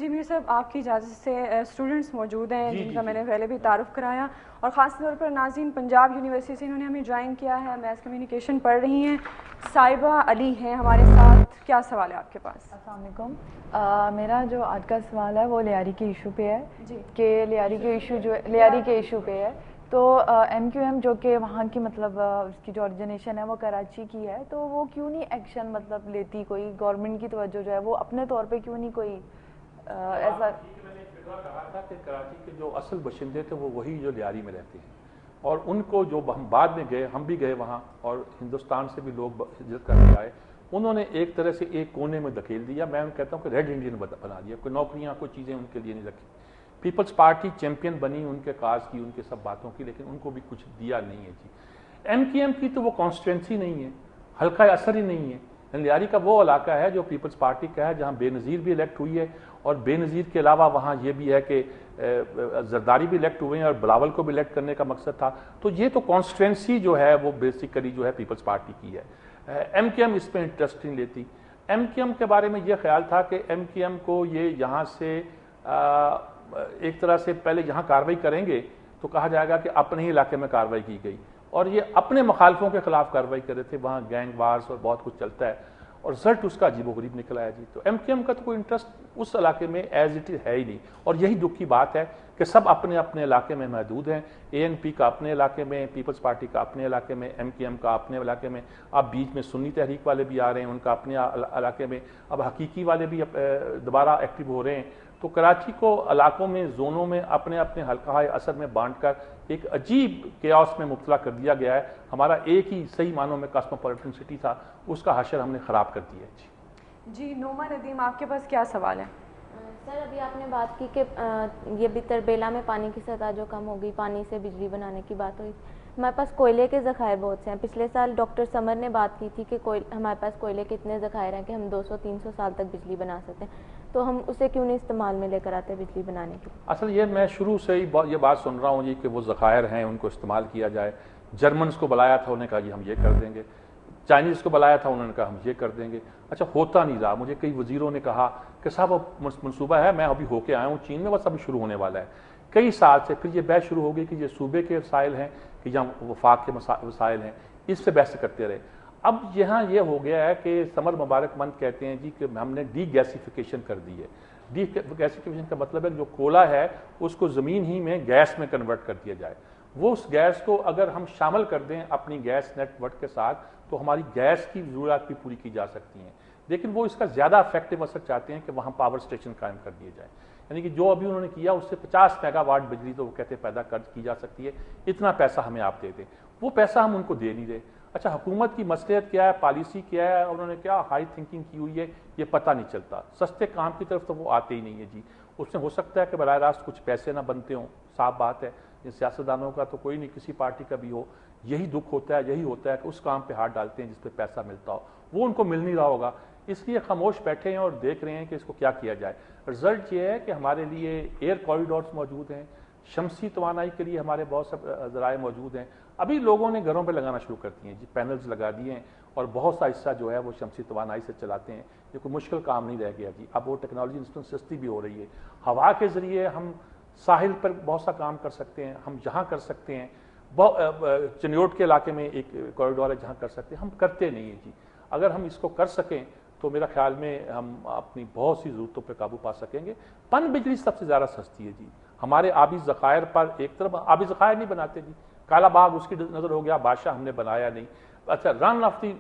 جی میر صاحب، آپ کی اجازت سے اسٹوڈنٹس موجود ہیں جن کا میں نے پہلے بھی تعارف کرایا، اور خاص طور پر ناظرین پنجاب یونیورسٹی سے انہوں نے ہمیں جوائن کیا ہے، میس کمیونیکیشن پڑھ رہی ہیں، صائبہ علی ہیں ہمارے ساتھ. کیا سوال ہے آپ کے پاس؟ السلام علیکم. میرا جو آج کا سوال ہے وہ لیاری کے ایشو پہ ہے کہ لیاری کے ایشو پہ ہے. تو ایم کیو ایم جو کہ وہاں کی مطلب اس کی جو اوریجنیشن ہے وہ کراچی کی ہے، تو وہ کیوں نہیں ایکشن مطلب لیتی، کوئی گورنمنٹ کی توجہ جو ہے وہ اپنے طور پہ کیوں نہیں کوئی ایسا؟ میں نے کہا تھا کہ کراچی کے جو اصل باشندے تھے وہ وہی جو لیاری میں رہتے ہیں، اور ان کو جو ہم بعد میں گئے، ہم بھی گئے وہاں اور ہندوستان سے بھی لوگ ہجرت کر کے آئے، انہوں نے ایک طرح سے ایک کونے میں دھکیل دیا. میں کہتا ہوں کہ ریڈ انڈین بنا دیا، کوئی نوکریاں کوئی چیزیں ان کے لیے نہیں رکھی. پیپلز پارٹی چیمپئن بنی ان کے کاز کی، ان کے سب باتوں کی، لیکن ان کو بھی کچھ دیا نہیں ہے. جی ایم کیو ایم کی تو وہ کانسٹیٹوینسی نہیں ہے، حلقہ اثر ہی نہیں ہے. لیاری کا وہ علاقہ ہے جو پیپلز پارٹی کا ہے، جہاں بے نظیر بھی الیکٹ ہوئی ہے، اور بے نظیر کے علاوہ وہاں یہ بھی ہے کہ زرداری بھی الیکٹ ہوئے ہیں اور بلاول کو بھی الیکٹ کرنے کا مقصد تھا. تو یہ تو کانسٹیٹوینسی جو ہے وہ بیسیکلی جو ہے پیپلز پارٹی کی ہے. ایم کیو ایم اس پہ انٹرسٹ نہیں لیتی. ایم کیو ایم کے بارے میں یہ خیال تھا کہ ایم کیو ایم کو یہ یہاں سے ایک طرح سے پہلے یہاں کارروائی کریں گے تو کہا جائے گا کہ اپنے ہی علاقے میں کارروائی کی گئی، اور یہ اپنے مخالفوں کے خلاف کارروائی کر رہے تھے. وہاں گینگ وارز اور بہت کچھ چلتا ہے، اور رزلٹ اس کا عجیب و غریب نکلا ہے. جی تو ایم کیو ایم کا تو کوئی انٹرسٹ اس علاقے میں ایز اٹ ہے ہی نہیں، اور یہی دکھ کی بات ہے کہ سب اپنے اپنے علاقے میں محدود ہیں. اے این پی کا اپنے علاقے میں، پیپلز پارٹی کا اپنے علاقے میں، ایم کیو ایم کا اپنے علاقے میں، اب بیچ میں سنی تحریک والے بھی آ رہے ہیں ان کا اپنے علاقے میں، اب حقیقی والے بھی دوبارہ ایکٹیو ہو رہے ہیں. تو کراچی کو علاقوں میں، زونوں میں اپنے اپنے حلقہ اثر میں بانٹ کر ایک عجیب کیاس میں مبتلا کر دیا گیا ہے. ہمارا ایک ہی صحیح معنوں میں کاسموپولیٹن سٹی تھا، اس کا حشر ہم نے خراب کر دیا ہے. جی نوما ندیم، آپ کے پاس کیا سوال ہے؟ سر ابھی آپ نے بات کی کہ یہ بھی تربیلا میں پانی کی سطح جو کم ہو گئی، پانی سے بجلی بنانے کی بات ہوئی. ہمارے پاس کوئلے کے ذخائر بہت سے ہیں. پچھلے سال ڈاکٹر سمر نے بات کی تھی کہ ہمارے پاس کوئلے کے اتنے ذخائر ہیں کہ ہم 200-300 سال تک بجلی بنا سکتے ہیں. تو ہم اسے کیوں نہیں استعمال میں لے کر آتے بجلی بنانے کے؟ اصل یہ میں شروع سے ہی یہ بات سن رہا ہوں جی کہ وہ ذخائر ہیں ان کو استعمال کیا جائے. جرمنس کو بلایا تھا، انہوں نے کہا جی ہم یہ کر دیں گے. چائنیز کو بلایا تھا، انہوں نے کہا ہم یہ کر دیں گے. اچھا ہوتا نہیں رہا. مجھے کئی وزیروں نے کہا کہ صاحب منصوبہ ہے، میں ابھی ہو کے آیا ہوں چین میں، بس ابھی شروع ہونے والا ہے. کئی سال سے پھر یہ بحث شروع ہو گئی کہ یہ صوبے کے وسائل ہیں کہ یا وفاق کے وسائل ہیں، اس سے بحث کرتے رہے. اب یہاں یہ ہو گیا ہے کہ سمر مبارک مند کہتے ہیں جی کہ ہم نے ڈی گیسیفیکیشن کر دی ہے. ڈی گیسیفیکیشن کا مطلب ہے جو کولا ہے اس کو زمین ہی میں گیس میں کنورٹ کر دیا جائے. وہ اس گیس کو اگر ہم شامل کر دیں اپنی گیس نیٹ ورک کے ساتھ تو ہماری گیس کی ضروریات بھی پوری کی جا سکتی ہیں. لیکن وہ اس کا زیادہ افیکٹو اثر چاہتے ہیں کہ وہاں پاور اسٹیشن قائم کر دیے جائیں. یعنی کہ جو ابھی انہوں نے کیا اس سے 50 میگا واٹ بجلی تو وہ کہتے ہیں پیدا کی جا سکتی ہے، اتنا پیسہ ہمیں آپ دے دیں. وہ پیسہ ہم ان کو دے نہیں رہے. اچھا حکومت کی مصلحت کیا ہے، پالیسی کیا ہے، انہوں نے کیا ہائی تھنکنگ کی ہوئی ہے، یہ پتہ نہیں چلتا. سستے کام کی طرف تو وہ آتے ہی نہیں ہے. جی اس میں ہو سکتا ہے کہ براہ راست کچھ پیسے نہ بنتے ہوں، صاف بات ہے. سیاستدانوں کا تو کوئی نہیں، کسی پارٹی کا بھی ہو، یہی دکھ ہوتا ہے، یہی ہوتا ہے کہ اس کام پہ ہاتھ ڈالتے ہیں جس پہ پیسہ ملتا ہو، وہ ان کو مل نہیں رہا ہوگا، اس لیے خاموش بیٹھے ہیں اور دیکھ رہے ہیں کہ اس کو کیا کیا جائے. رزلٹ یہ ہے کہ ہمارے لیے ایئر کوریڈورز موجود ہیں، شمسی توانائی کے لیے ہمارے بہت سے ذرائع موجود ہیں. ابھی لوگوں نے گھروں پہ لگانا شروع کر دیے ہیں جی، پینلز لگا دیے ہیں اور بہت سا حصہ جو ہے وہ شمسی توانائی سے چلاتے ہیں. یہ کوئی مشکل کام نہیں رہ گیا جی. اب وہ ٹیکنالوجی انسٹنٹ سستی بھی ہو رہی ہے. ہوا کے ذریعے ہم ساحل پر بہت سا کام کر سکتے ہیں، ہم جہاں کر سکتے ہیں. چنیوٹ کے علاقے میں ایک کوریڈور ہے جہاں کر سکتے ہیں، ہم کرتے نہیں ہیں جی. اگر ہم اس کو کر سکیں تو میرا خیال میں ہم اپنی بہت سی ضرورتوں پہ قابو پا سکیں گے. پن بجلی سب سے زیادہ سستی ہے جی. ہمارے آبی ذخائر پر ایک طرف آبی ذخائر نہیں بناتے جی. کالا باغ اس کی نظر ہو گیا، بادشاہ ہم نے بنایا نہیں. اچھا رن آف دی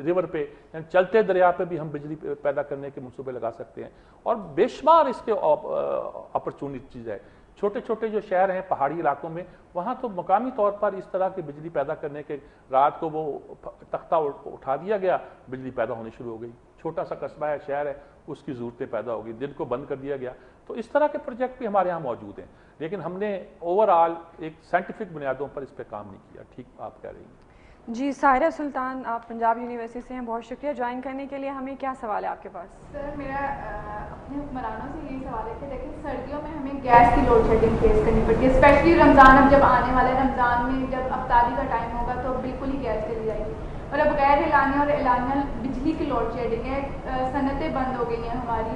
ریور پہ یعنی چلتے دریا پہ بھی ہم بجلی پیدا کرنے کے منصوبے لگا سکتے ہیں، اور بے شمار اس کے اپرچونٹیز ہے. چھوٹے چھوٹے جو شہر ہیں پہاڑی علاقوں میں، وہاں تو مقامی طور پر اس طرح کی بجلی پیدا کرنے کے رات کو وہ تختہ اٹھا دیا گیا، بجلی پیدا ہونی شروع ہو گئی. چھوٹا سا قصبہ ہے، شہر ہے، اس کی ضرورتیں پیدا ہو گئی، دن کو بند کر دیا گیا. تو اس طرح کے پروجیکٹ بھی ہمارے یہاں موجود ہیں، لیکن ہم نے اوور آل ایک سائنٹیفک بنیادوں پر اس پہ کام نہیں کیا. ٹھیک آپ کہہ رہی ہیں. جی ساحرہ سلطان، آپ پنجاب یونیورسٹی سے ہیں، بہت شکریہ جوائن کرنے کے لیے. ہمیں کیا سوال ہے آپ کے پاس؟ سر میرا اپنے حکمرانوں سے یہی سوال ہے کہ دیکھیں سردیوں میں ہمیں گیس کی لوڈ شیڈنگ فیس کرنی پڑتی ہے، اسپیشلی رمضان اب جب آنے والا ہے. رمضان میں جب افطاری کا ٹائم ہوگا تو بالکل ہی گیس چلی جائے گی، اور اب غیر اعلانیہ اور اعلانیہ بجلی کی لوڈ شیڈنگ ہے. صنعتیں بند ہو گئی ہیں ہماری،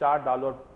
$4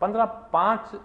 5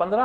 15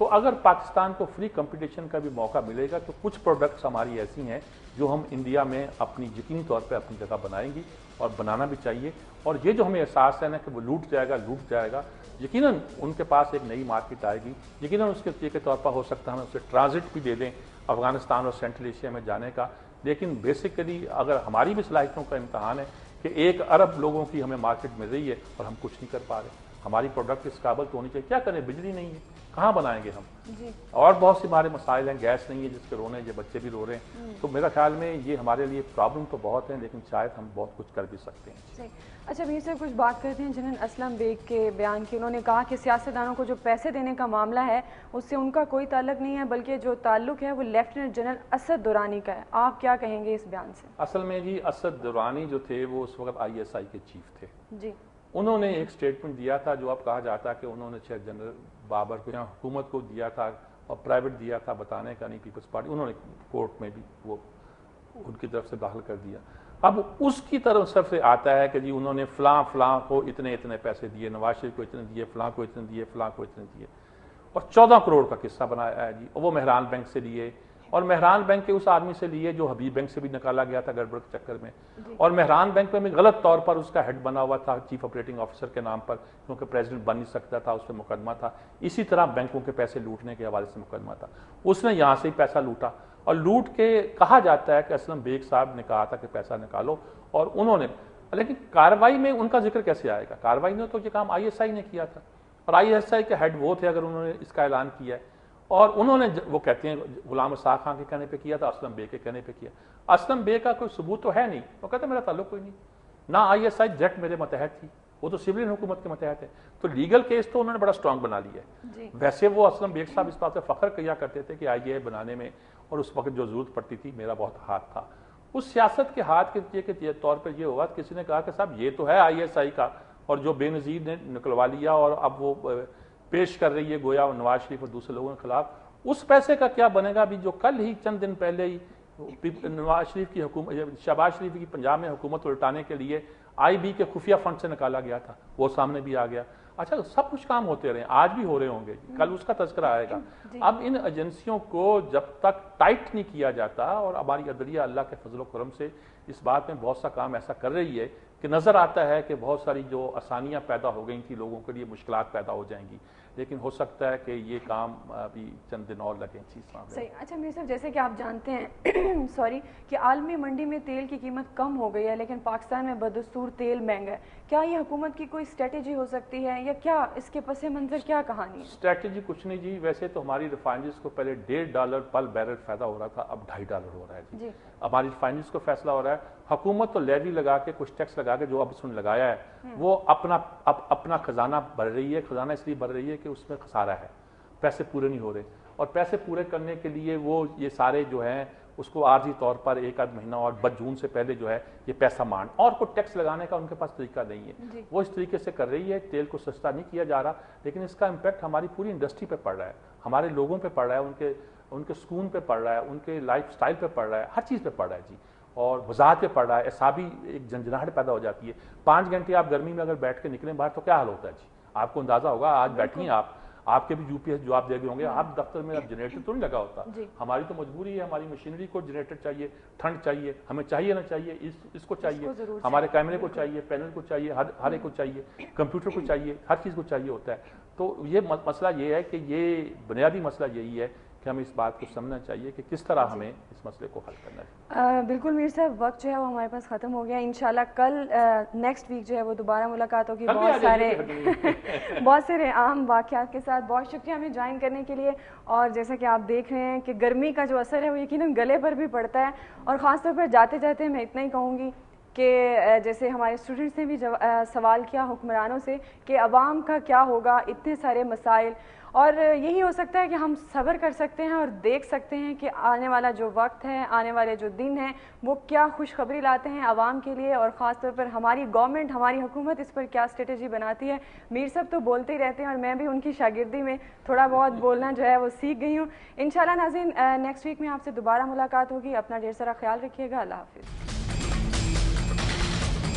تو اگر پاکستان کو فری کمپٹیشن کا بھی موقع ملے گا تو کچھ پروڈکٹس ہماری ایسی ہیں جو ہم انڈیا میں اپنی یقینی طور پہ اپنی جگہ بنائیں گی اور بنانا بھی چاہیے. اور یہ جو ہمیں احساس ہے نا کہ وہ لوٹ جائے گا, یقیناً ان کے پاس ایک نئی مارکیٹ آئے گی, یقیناً اس کے نتیجے کے طور پر ہو سکتا ہے ہمیں اسے ٹرانزٹ بھی دے دیں افغانستان اور سینٹرل ایشیا میں جانے کا. لیکن بیسیکلی اگر ہماری بھی صلاحیتوں کا امتحان ہے کہ 1 ارب لوگوں کی ہمیں مارکیٹ مل رہی ہے اور ہم کچھ نہیں کر پا رہے, ہماری پروڈکٹ اس قابل تو ہونی چاہیے. کیا کریں, بجلی نہیں ہے, کہاں بنائیں گے ہم؟ اور بہت سی ہمارے مسائل ہیں, گیس نہیں ہے جس کے رونے, یہ بچے بھی رو رہے ہیں. تو میرا خیال میں یہ ہمارے لیے پرابلم تو بہت ہیں, لیکن شاید ہم بہت کچھ کر بھی سکتے ہیں. اچھا میر صاحب, کچھ بات کرتے ہیں جنرل اسلم بیگ کے بیان کی. انہوں نے کہا کہ سیاستدانوں کو جو پیسے دینے کا معاملہ ہے اس سے ان کا کوئی تعلق نہیں ہے, بلکہ جو تعلق ہے وہ لیفٹیننٹ جنرل اسد درانی کا ہے. آپ کیا کہیں گے اس بیان سے؟ اصل میں جی اسد درانی جو تھے وہ اس وقت ISI کے چیف تھے. جی, انہوں نے ایک سٹیٹمنٹ دیا تھا جو اب کہا جاتا ہے کہ انہوں نے شاید جنرل بابر کو یا حکومت کو دیا تھا اور پرائیویٹ دیا تھا, بتانے کا نہیں, پیپلز پارٹی, انہوں نے کورٹ میں بھی وہ ان کی طرف سے داخل کر دیا. اب اس کی طرف سے آتا ہے کہ جی انہوں نے فلاں کو اتنے پیسے دیے, نواز شریف کو اتنے دیے, فلاں کو اتنے دیے, فلاں کو اتنے دیے, اور 14 کروڑ کا قصہ بنایا ہے جی. وہ مہران بینک سے لیے, اور مہران بینک کے اس آدمی سے لیے جو حبیب بینک سے بھی نکالا گیا تھا گڑبڑ کے چکر میں, اور مہران بینک میں غلط طور پر اس کا ہیڈ بنا ہوا تھا چیف آپریٹنگ آفیسر کے نام پر, کیونکہ پریزیڈنٹ بن نہیں سکتا تھا, اس پہ مقدمہ تھا. اسی طرح بینکوں کے پیسے لوٹنے کے حوالے سے مقدمہ تھا. اس نے یہاں سے ہی پیسہ لوٹا, اور لوٹ کے کہا جاتا ہے کہ اسلم بیگ صاحب نے کہا تھا کہ پیسہ نکالو, اور انہوں نے, لیکن کارروائی میں ان کا ذکر کیسے آئے گا؟ کارروائی نے تو یہ کام ISI نے کیا تھا, اور ISI کے ہیڈ وہ تھے اگر انہوں نے اس کا اعلان کیا ہے. اور انہوں نے, وہ کہتے ہیں غلام اسحاق خان کے کہنے پہ کیا تھا, اسلم بیگ کے کہنے پہ کیا. اسلم بیگ کا کوئی ثبوت تو ہے نہیں, وہ کہتے ہیں میرا تعلق کوئی نہیں, نہ ISI ڈائریکٹ میرے متحد تھی, وہ تو سولین حکومت کے متحد ہے. تو لیگل کیس تو انہوں نے بڑا اسٹرانگ بنا لیا ہے. ویسے وہ اسلم بیگ صاحب اس بات سے فخر کیا کرتے تھے کہ IAI بنانے میں اور اس وقت جو ضرورت پڑتی تھی میرا بہت ہاتھ تھا. اس سیاست کے ہاتھ کے طور پر یہ ہوا, کسی نے کہا کہ صاحب یہ تو ہے ISI کا, اور جو بے نظیر نے نکلوا لیا اور اب وہ پیش کر رہی ہے گویا نواز شریف اور دوسرے لوگوں کے خلاف, اس پیسے کا کیا بنے گا؟ بھی جو کل ہی چند دن پہلے ہی نواز شریف کی حکومت, شہباز شریف کی پنجاب میں حکومت الٹانے کے لیے IB کے خفیہ فنڈ سے نکالا گیا تھا, وہ سامنے بھی آ گیا. اچھا, سب کچھ کام ہوتے رہے, آج بھی ہو رہے ہوں گے, کل اس کا تذکرہ آئے گا. اب ان ایجنسیوں کو جب تک ٹائٹ نہیں کیا جاتا, اور ہماری عدلیہ اللہ کے فضل و کرم سے اس بات میں بہت سا کام ایسا کر رہی ہے کہ نظر آتا ہے کہ بہت ساری جو آسانیاں پیدا ہو گئی تھیں لوگوں کے لیے مشکلات پیدا ہو جائیں گی, لیکن ہو سکتا ہے کہ یہ کام ابھی چند دن اور لگیں. صحیح. اچھا میر صاحب, جیسے کہ آپ جانتے ہیں سوری کہ عالمی منڈی میں تیل کی قیمت کم ہو گئی ہے, لیکن پاکستان میں بدستور تیل مہنگا ہے. کیا یہ حکومت کی کوئی اسٹریٹجی ہو سکتی ہے, یا کیا اس کے پس منظر کیا کہانی ہے؟ اسٹریٹجی کچھ نہیں جی, ویسے تو ہماری ریفائنریز کو پہلے $1.5 پر بیرل فائدہ ہو رہا تھا, اب $2.5 ہو رہا ہے جی. ہماری ریفائنریز کو فیصلہ ہو رہا ہے, حکومت تو لیوی لگا کے کچھ ٹیکس لگا کے جو اب اس نے لگایا ہے وہ اپنا خزانہ بھر رہی ہے. خزانہ اس لیے بھر رہی ہے کہ اس میں خسارہ ہے, پیسے پورے نہیں ہو رہے, اور پیسے پورے کرنے کے لیے وہ یہ سارے جو ہیں اس کو عارضی طور پر 1 مہینہ اور 10 جون سے پہلے جو ہے یہ پیسہ مانڈ, اور کوئی ٹیکس لگانے کا ان کے پاس طریقہ نہیں ہے. وہ اس طریقے سے کر رہی ہے, تیل کو سستا نہیں کیا جا رہا, لیکن اس کا امپیکٹ ہماری پوری انڈسٹری پہ پڑ رہا ہے, ہمارے لوگوں پہ پڑ رہا ہے, ان کے سکون پہ پڑ رہا ہے, ان کے لائف سٹائل پہ پڑ رہا ہے, ہر چیز پہ پڑ رہا ہے جی, اور وضاحت پہ پڑ رہا ہے. اعصابی ایک جھنجھناہٹ پیدا ہو جاتی ہے. 5 گھنٹے آپ گرمی میں اگر بیٹھ کے نکلیں باہر تو کیا حال ہوتا ہے جی, آپ کو اندازہ ہوگا. آج بیٹھی ہیں آپ کے بھی UPS جواب دے گئے ہوں گے, آپ دفتر میں اب جنریٹر تو نہیں لگا ہوتا, ہماری تو مجبوری ہے, ہماری مشینری کو جنریٹر چاہیے, ٹھنڈ چاہیے, ہمیں چاہیے نہ چاہیے, اس کو چاہیے, ہمارے کیمرے کو چاہیے, پینل کو چاہیے, ہر ایک کو چاہیے, کمپیوٹر کو چاہیے, ہر چیز کو چاہیے ہوتا ہے. تو یہ مسئلہ یہ ہے کہ یہ بنیادی مسئلہ یہی ہے کہ ہمیں اس بات کو سمجھنا چاہیے کہ کس طرح ہمیں اس مسئلے کو حل کرنا ہے. بالکل میر صاحب, وقت جو ہے وہ ہمارے پاس ختم ہو گیا. انشاءاللہ کل نیکسٹ ویک جو ہے وہ دوبارہ ملاقات ہوگی بہت سارے عام واقعات کے ساتھ. بہت شکریہ ہمیں جوائن کرنے کے لیے. اور جیسا کہ آپ دیکھ رہے ہیں کہ گرمی کا جو اثر ہے وہ یقیناً گلے پر بھی پڑتا ہے, اور خاص طور پر جاتے جاتے میں اتنا ہی کہوں گی کہ جیسے ہمارے اسٹوڈنٹس نے بھی سوال کیا حکمرانوں سے کہ عوام کا کیا ہوگا, اتنے سارے مسائل, اور یہی ہو سکتا ہے کہ ہم صبر کر سکتے ہیں اور دیکھ سکتے ہیں کہ آنے والا جو وقت ہے, آنے والے جو دن ہیں وہ کیا خوشخبری لاتے ہیں عوام کے لیے, اور خاص طور پر ہماری گورنمنٹ, ہماری حکومت اس پر کیا اسٹریٹجی بناتی ہے. میر صاحب تو بولتے ہی رہتے ہیں, اور میں بھی ان کی شاگردی میں تھوڑا بہت بولنا جو ہے وہ سیکھ گئی ہوں. انشاءاللہ ناظرین, نیکسٹ ویک میں آپ سے دوبارہ ملاقات ہوگی. اپنا ڈھیر سارا خیال رکھیے گا. اللہ حافظ.